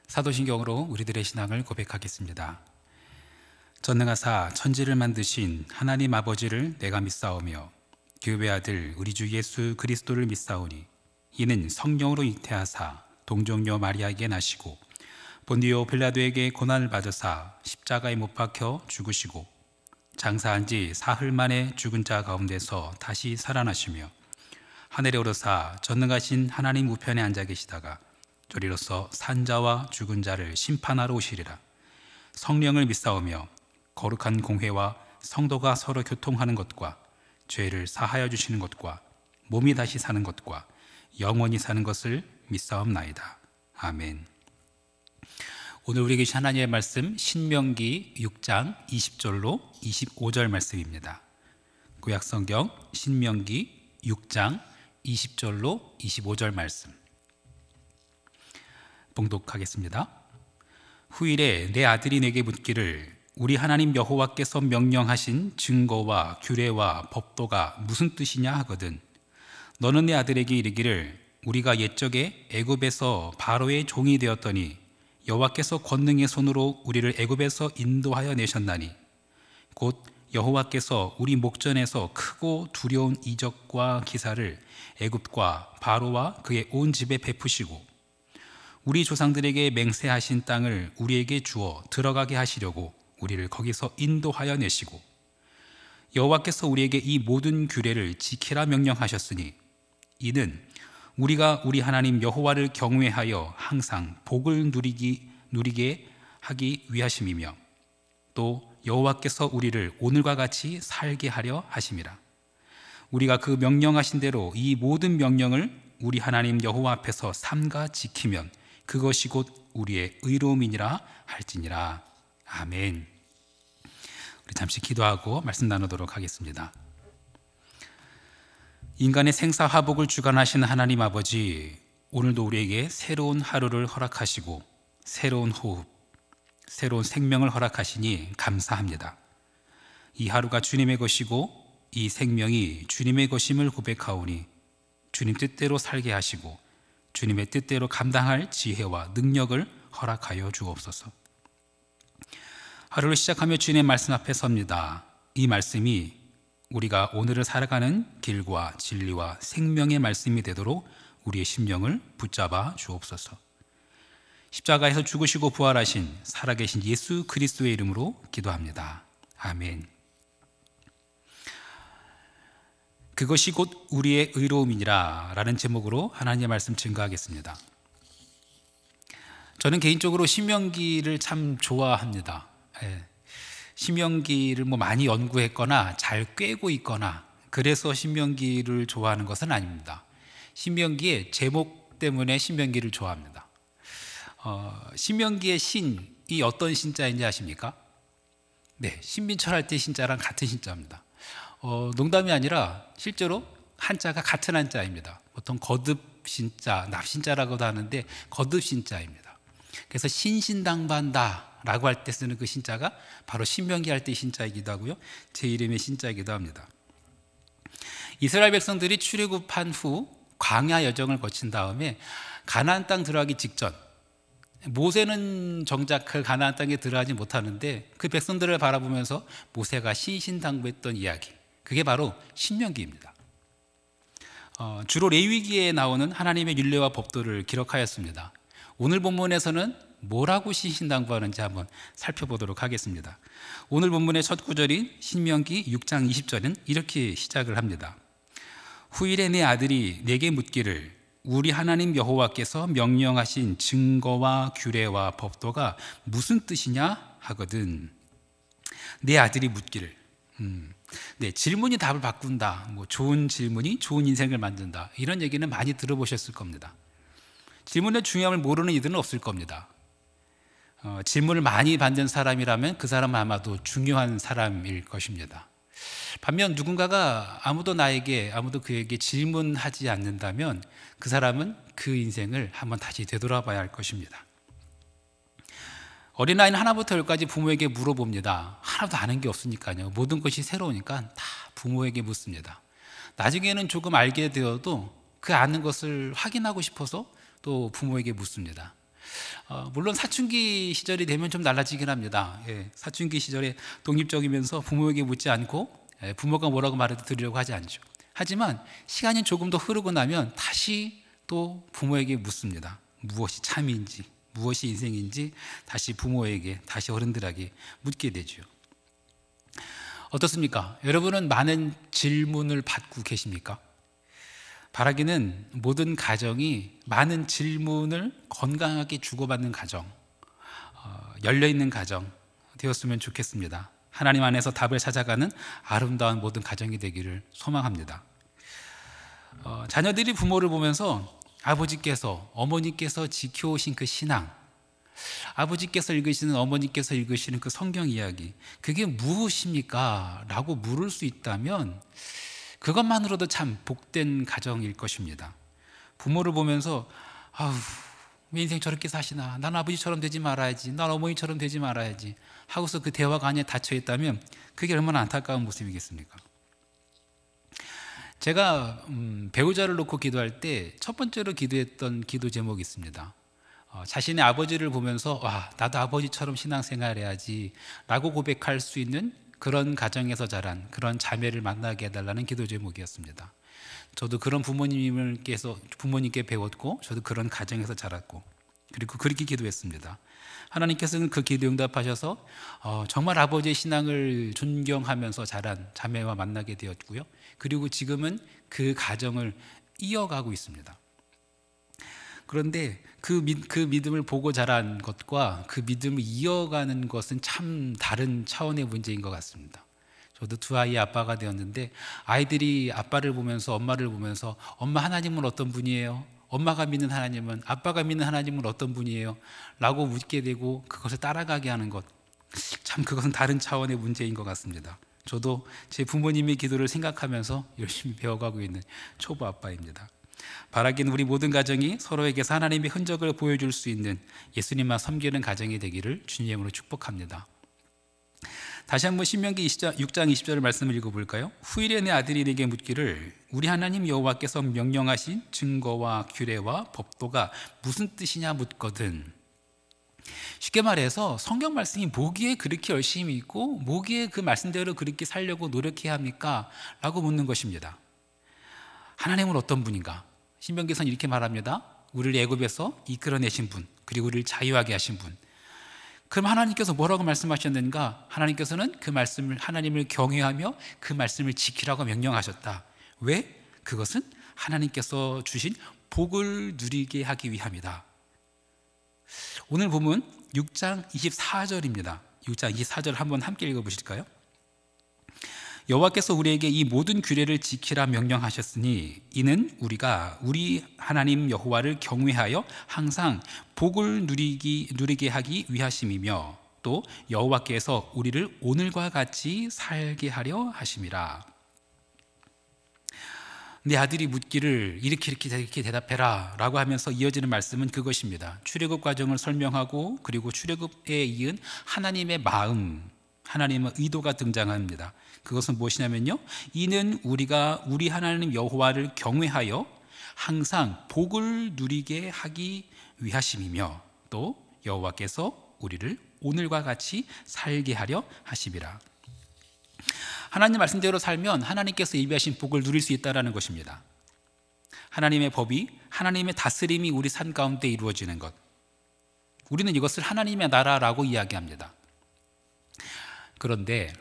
사도신경으로 우리들의 신앙을 고백하겠습니다. 전능하사 천지를 만드신 하나님 아버지를 내가 믿사오며 그의 아들 우리 주 예수 그리스도를 믿사오니 이는 성령으로 잉태하사 동정녀 마리아에게 나시고 본디오 빌라도에게 고난을 받으사 십자가에 못 박혀 죽으시고 장사한 지 사흘 만에 죽은 자 가운데서 다시 살아나시며 하늘에 오르사 전능하신 하나님 우편에 앉아 계시다가 저리로서 산자와 죽은 자를 심판하러 오시리라. 성령을 믿사오며 거룩한 공회와 성도가 서로 교통하는 것과 죄를 사하여 주시는 것과 몸이 다시 사는 것과 영원히 사는 것을 믿사옵나이다. 아멘. 오늘 우리에게 주신 하나님의 말씀 신명기 6장 20절로 25절 말씀입니다. 구약성경 신명기 6장 20절로 25절 말씀 봉독하겠습니다. 후일에 내 아들이 내게 묻기를 우리 하나님 여호와께서 명령하신 증거와 규례와 법도가 무슨 뜻이냐 하거든. 너는 내 아들에게 이르기를 우리가 옛적에 애굽에서 바로의 종이 되었더니 여호와께서 권능의 손으로 우리를 애굽에서 인도하여 내셨나니 곧 여호와께서 우리 목전에서 크고 두려운 이적과 기사를 애굽과 바로와 그의 온 집에 베푸시고 우리 조상들에게 맹세하신 땅을 우리에게 주어 들어가게 하시려고 우리를 거기서 인도하여 내시고 여호와께서 우리에게 이 모든 규례를 지키라 명령하셨으니 이는 우리가 우리 하나님 여호와를 경외하여 항상 복을 누리게 하기 위하심이며 또 여호와께서 우리를 오늘과 같이 살게 하려 하심이라. 우리가 그 명령하신 대로 이 모든 명령을 우리 하나님 여호와 앞에서 삼가 지키면 그것이 곧 우리의 의로움이니라 할지니라. 아멘. 우리 잠시 기도하고 말씀 나누도록 하겠습니다. 인간의 생사화복을 주관하시는 하나님 아버지, 오늘도 우리에게 새로운 하루를 허락하시고 새로운 호흡, 새로운 생명을 허락하시니 감사합니다. 이 하루가 주님의 것이고 이 생명이 주님의 것임을 고백하오니 주님 뜻대로 살게 하시고 주님의 뜻대로 감당할 지혜와 능력을 허락하여 주옵소서. 하루를 시작하며 주님의 말씀 앞에 섭니다. 이 말씀이 우리가 오늘을 살아가는 길과 진리와 생명의 말씀이 되도록 우리의 심령을 붙잡아 주옵소서. 십자가에서 죽으시고 부활하신 살아계신 예수 그리스도의 이름으로 기도합니다. 아멘. 그것이 곧 우리의 의로움이니라 라는 제목으로 하나님의 말씀 증거하겠습니다. 저는 개인적으로 신명기를 참 좋아합니다. 신명기를 많이 연구했거나 잘 꿰고 있거나 그래서 신명기를 좋아하는 것은 아닙니다. 신명기의 제목 때문에 신명기를 좋아합니다. 신명기의 신이 어떤 신자인지 아십니까? 네, 신민철할 때 신자랑 같은 신자입니다. 농담이 아니라 실제로 한자가 같은 한자입니다. 보통 거듭신자, 납신자라고도 하는데 거듭신자입니다. 그래서 신신당반다라고 할 때 쓰는 그 신자가 바로 신명기 할 때 신자이기도 하고요, 제 이름의 신자이기도 합니다. 이스라엘 백성들이 출애굽한 후 광야 여정을 거친 다음에 가나안 땅 들어가기 직전, 모세는 정작 그 가나안 땅에 들어가지 못하는데 그 백성들을 바라보면서 모세가 신신당부했던 이야기, 그게 바로 신명기입니다. 주로 레위기에 나오는 하나님의 율례와 법도를 기록하였습니다. 오늘 본문에서는 뭐라고 신신당부하는지 한번 살펴보도록 하겠습니다. 오늘 본문의 첫 구절인 신명기 6장 20절은 이렇게 시작을 합니다. 후일에 내 아들이 내게 묻기를 우리 하나님 여호와께서 명령하신 증거와 규례와 법도가 무슨 뜻이냐 하거든. 내 아들이 묻기를. 네, 질문이 답을 바꾼다, 좋은 질문이 좋은 인생을 만든다, 이런 얘기는 많이 들어보셨을 겁니다. 질문의 중요함을 모르는 이들은 없을 겁니다. 질문을 많이 받는 사람이라면 그 사람은 아마도 중요한 사람일 것입니다. 반면 누군가가 아무도 그에게 질문하지 않는다면 그 사람은 그 인생을 한번 다시 되돌아봐야 할 것입니다. 어린아이는 하나부터 열까지 부모에게 물어봅니다. 하나도 아는 게 없으니까요. 모든 것이 새로우니까 다 부모에게 묻습니다. 나중에는 조금 알게 되어도 그 아는 것을 확인하고 싶어서 또 부모에게 묻습니다. 물론 사춘기 시절이 되면 좀 달라지긴 합니다. 예, 사춘기 시절에 독립적이면서 부모에게 묻지 않고 부모가 뭐라고 말해도 들으려고 하지 않죠. 하지만 시간이 조금 더 흐르고 나면 다시 또 부모에게 묻습니다. 무엇이 참인지, 무엇이 인생인지 다시 부모에게, 다시 어른들에게 묻게 되죠. 어떻습니까? 여러분은 많은 질문을 받고 계십니까? 바라기는 모든 가정이 많은 질문을 건강하게 주고받는 가정, 열려있는 가정 되었으면 좋겠습니다. 하나님 안에서 답을 찾아가는 아름다운 모든 가정이 되기를 소망합니다. 자녀들이 부모를 보면서 아버지께서, 어머니께서 지켜오신 그 신앙, 아버지께서 읽으시는, 어머니께서 읽으시는 그 성경 이야기, 그게 무엇입니까? 라고 물을 수 있다면 그것만으로도 참 복된 가정일 것입니다. 부모를 보면서 아우, 왜 인생 저렇게 사시나, 난 아버지처럼 되지 말아야지, 난 어머니처럼 되지 말아야지 하고서 그 대화가 안에 닫혀 있다면 그게 얼마나 안타까운 모습이겠습니까? 제가 배우자를 놓고 기도할 때 첫 번째로 기도했던 기도 제목이 있습니다. 자신의 아버지를 보면서 와, 나도 아버지처럼 신앙생활 해야지 라고 고백할 수 있는 그런 가정에서 자란 그런 자매를 만나게 해달라는 기도 제목이었습니다. 저도 그런 부모님께 배웠고, 저도 그런 가정에서 자랐고, 그리고 그렇게 기도했습니다. 하나님께서는 그 기도 응답하셔서 정말 아버지의 신앙을 존경하면서 자란 자매와 만나게 되었고요. 그리고 지금은 그 가정을 이어가고 있습니다. 그런데 그 믿음을 보고 자란 것과 그 믿음을 이어가는 것은 참 다른 차원의 문제인 것 같습니다. 저도 두 아이의 아빠가 되었는데 아이들이 아빠를 보면서, 엄마를 보면서 엄마, 하나님은 어떤 분이에요? 엄마가 믿는 하나님은, 아빠가 믿는 하나님은 어떤 분이에요? 라고 묻게 되고 그것을 따라가게 하는 것, 참 그것은 다른 차원의 문제인 것 같습니다. 저도 제 부모님의 기도를 생각하면서 열심히 배워가고 있는 초보 아빠입니다. 바라기는 우리 모든 가정이 서로에게서 하나님의 흔적을 보여줄 수 있는 예수님만 섬기는 가정이 되기를 주님으로 축복합니다. 다시 한번 신명기 6장 20절 말씀을 읽어볼까요? 후일에 내 아들이 내게 묻기를 우리 하나님 여호와께서 명령하신 증거와 규례와 법도가 무슨 뜻이냐 묻거든. 쉽게 말해서 성경 말씀이 뭐기에 그렇게 열심히 읽고 뭐기에 그 말씀대로 그렇게 살려고 노력해야 합니까? 라고 묻는 것입니다. 하나님은 어떤 분인가? 신명기에서는 이렇게 말합니다. 우리를 애굽에서 이끌어내신 분, 그리고 우리를 자유하게 하신 분. 그럼 하나님께서 뭐라고 말씀하셨는가? 하나님께서는 그 말씀을, 하나님을 경외하며 그 말씀을 지키라고 명령하셨다. 왜? 그것은 하나님께서 주신 복을 누리게 하기 위함이다. 오늘 본문 6장 24절입니다. 6장 24절 한번 함께 읽어보실까요? 여호와께서 우리에게 이 모든 규례를 지키라 명령하셨으니 이는 우리가 우리 하나님 여호와를 경외하여 항상 복을 누리게 하기 위하심이며 또 여호와께서 우리를 오늘과 같이 살게 하려 하심이라. 내 아들이 묻기를 이렇게 대답해라 라고 하면서 이어지는 말씀은 그것입니다. 출애굽 과정을 설명하고 그리고 출애굽에 이은 하나님의 마음, 하나님의 의도가 등장합니다. 그것은 무엇이냐면요, 이는 우리가 우리 하나님 여호와를 경외하여 항상 복을 누리게 하기 위하심이며 또 여호와께서 우리를 오늘과 같이 살게 하려 하심이라. 하나님 말씀대로 살면 하나님께서 예비하신 복을 누릴 수 있다는 것입니다. 하나님의 법이, 하나님의 다스림이 우리 삶 가운데 이루어지는 것, 우리는 이것을 하나님의 나라라고 이야기합니다. 그런데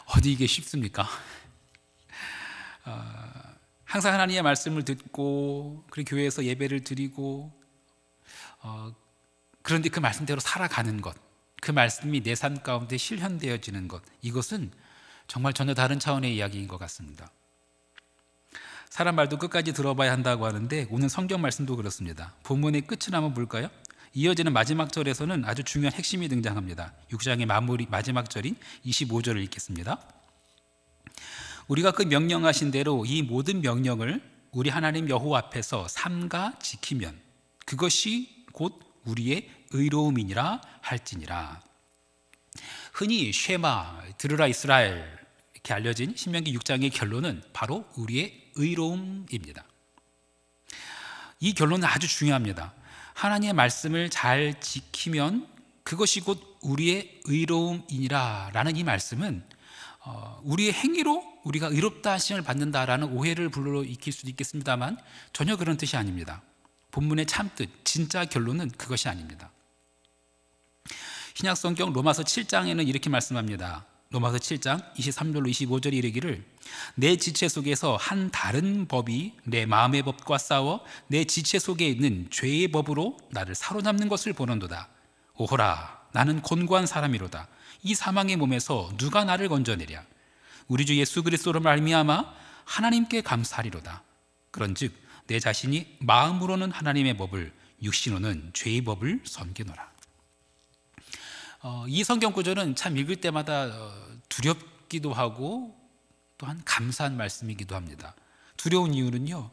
어디 이게 쉽습니까? 항상 하나님의 말씀을 듣고 그리고 교회에서 예배를 드리고 그런데 그 말씀대로 살아가는 것, 그 말씀이 내 삶 가운데 실현되어지는 것, 이것은 정말 전혀 다른 차원의 이야기인 것 같습니다. 사람 말도 끝까지 들어봐야 한다고 하는데 오늘 성경 말씀도 그렇습니다. 본문의 끝을 한번 볼까요? 이어지는 마지막 절에서는 아주 중요한 핵심이 등장합니다. 6장의 마지막 절인 25절을 읽겠습니다. 우리가 그 명령하신 대로 이 모든 명령을 우리 하나님 여호와 앞에서 삼가 지키면 그것이 곧 우리의 의로움이니라 할지니라. 흔히 쉐마, 들으라 이스라엘 이렇게 알려진 신명기 6장의 결론은 바로 우리의 의로움입니다. 이 결론은 아주 중요합니다. 하나님의 말씀을 잘 지키면 그것이 곧 우리의 의로움이니라 라는 이 말씀은 우리의 행위로 우리가 의롭다 하심을 받는다라는 오해를 불러일으킬 수도 있겠습니다만 전혀 그런 뜻이 아닙니다. 본문의 참뜻, 진짜 결론은 그것이 아닙니다. 신약성경 로마서 7장에는 이렇게 말씀합니다. 로마서 7장 23절로 25절에 이르기를 내 지체 속에서 한 다른 법이 내 마음의 법과 싸워 내 지체 속에 있는 죄의 법으로 나를 사로잡는 것을 보는도다. 오호라, 나는 곤고한 사람이로다. 이 사망의 몸에서 누가 나를 건져내랴. 우리 주 예수 그리스도로 말미암아 하나님께 감사하리로다. 그런즉 내 자신이 마음으로는 하나님의 법을, 육신으로는 죄의 법을 섬기노라. 이 성경 구절은 참 읽을 때마다 두렵기도 하고 또한 감사한 말씀이기도 합니다. 두려운 이유는요,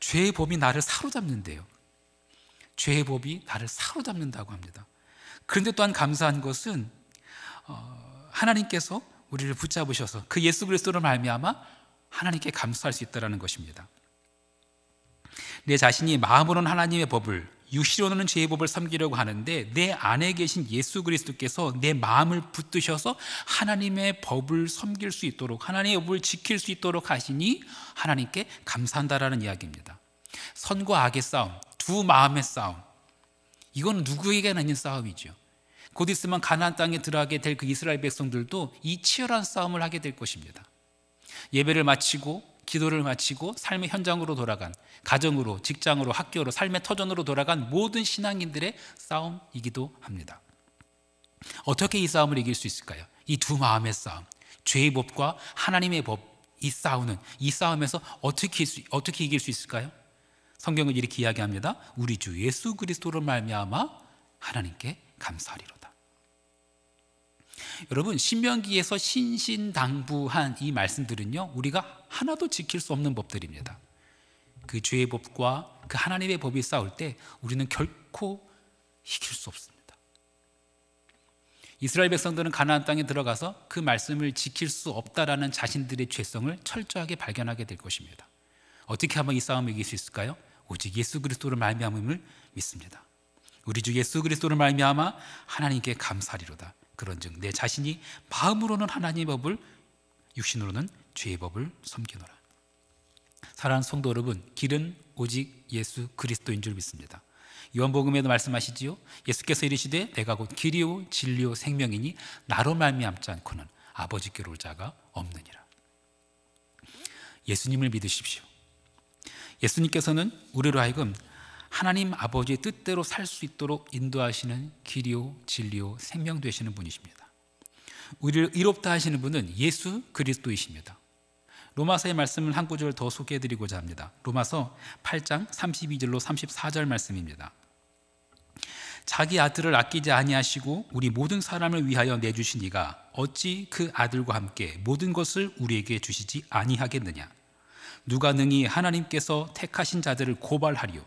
죄의 법이 나를 사로잡는데요. 죄의 법이 나를 사로잡는다고 합니다. 그런데 또한 감사한 것은 하나님께서 우리를 붙잡으셔서 그 예수 그리스도로 말미암아 하나님께 감사할 수 있다는 것입니다. 내 자신이 마음으로는 하나님의 법을, 육신으로는 죄의 법을 섬기려고 하는데 내 안에 계신 예수 그리스도께서 내 마음을 붙드셔서 하나님의 법을 섬길 수 있도록, 하나님의 법을 지킬 수 있도록 하시니 하나님께 감사한다라는 이야기입니다. 선과 악의 싸움, 두 마음의 싸움, 이건 누구에게나 있는 싸움이죠. 곧 있으면 가나안 땅에 들어가게 될 그 이스라엘 백성들도 이 치열한 싸움을 하게 될 것입니다. 예배를 마치고 기도를 마치고 삶의 현장으로 돌아간, 가정으로, 직장으로, 학교로, 삶의 터전으로 돌아간 모든 신앙인들의 싸움이기도 합니다. 어떻게 이 싸움을 이길 수 있을까요? 이 두 마음의 싸움, 죄의 법과 하나님의 법, 이 싸움에서 어떻게 이길 수 있을까요? 성경은 이렇게 이야기합니다. 우리 주 예수 그리스도로 말미암아 하나님께 감사하리로다. 여러분, 신명기에서 신신당부한 이 말씀들은요, 우리가 하나도 지킬 수 없는 법들입니다. 그 죄의 법과 그 하나님의 법이 싸울 때 우리는 결코 이길 수 없습니다. 이스라엘 백성들은 가나안 땅에 들어가서 그 말씀을 지킬 수 없다라는 자신들의 죄성을 철저하게 발견하게 될 것입니다. 어떻게 하면 이 싸움을 이길 수 있을까요? 오직 예수 그리스도를 말미암음을 믿습니다. 우리 주 예수 그리스도를 말미암아 하나님께 감사하리로다. 그런즉 내 자신이 마음으로는 하나님의 법을, 육신으로는 죄의 법을 섬기노라. 사랑하는 성도 여러분, 길은 오직 예수 그리스도인 줄 믿습니다. 요한복음에도 말씀하시지요. 예수께서 이르시되 내가 곧 길이요 진리요 생명이니 나로 말미암지 않고는 아버지께로 올 자가 없느니라. 예수님을 믿으십시오. 예수님께서는 우리로 하여금 하나님 아버지의 뜻대로 살 수 있도록 인도하시는 길이요 진리요 생명 되시는 분이십니다. 우리를 의롭다 하시는 분은 예수 그리스도이십니다. 로마서의 말씀을 한 구절 더 소개해드리고자 합니다. 로마서 8장 32절로 34절 말씀입니다. 자기 아들을 아끼지 아니하시고 우리 모든 사람을 위하여 내주신 이가 어찌 그 아들과 함께 모든 것을 우리에게 주시지 아니하겠느냐. 누가 능히 하나님께서 택하신 자들을 고발하리요.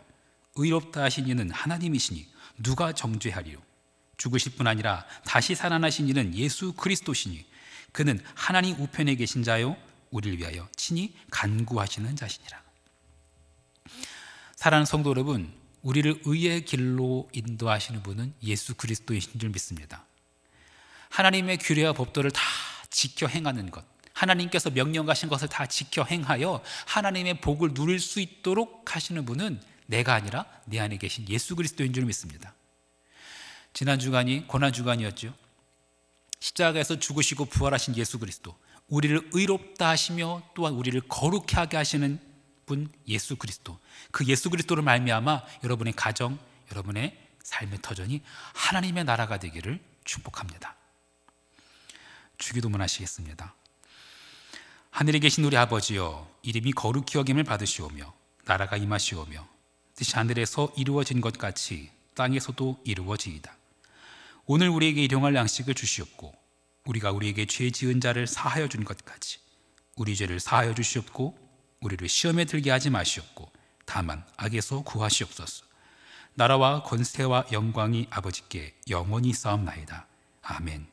의롭다 하신 이는 하나님이시니 누가 정죄하리요. 죽으실 뿐 아니라 다시 살아나신 이는 예수 그리스도시니 그는 하나님 우편에 계신 자요 우리를 위하여 친히 간구하시는 자시니라. 사랑하는 성도 여러분, 우리를 의의 길로 인도하시는 분은 예수 그리스도이신 줄 믿습니다. 하나님의 규례와 법도를 다 지켜 행하는 것, 하나님께서 명령하신 것을 다 지켜 행하여 하나님의 복을 누릴 수 있도록 하시는 분은 내가 아니라 내 안에 계신 예수 그리스도인 줄 믿습니다. 지난 주간이 고난 주간이었죠. 십자가에서 죽으시고 부활하신 예수 그리스도, 우리를 의롭다 하시며 또한 우리를 거룩히 하게 하시는 분 예수 그리스도, 그 예수 그리스도를 말미암아 여러분의 가정, 여러분의 삶의 터전이 하나님의 나라가 되기를 축복합니다. 주기도문 하시겠습니다. 하늘에 계신 우리 아버지여, 이름이 거룩히 여김을 받으시오며 나라가 임하시오며 뜻이 하늘에서 이루어진 것 같이 땅에서도 이루어지이다. 오늘 우리에게 일용할 양식을 주시옵고 우리가 우리에게 죄 지은 자를 사하여 준 것 같이 우리 죄를 사하여 주시옵고 우리를 시험에 들게 하지 마시옵고 다만 악에서 구하시옵소서. 나라와 권세와 영광이 아버지께 영원히 싸움나이다. 아멘.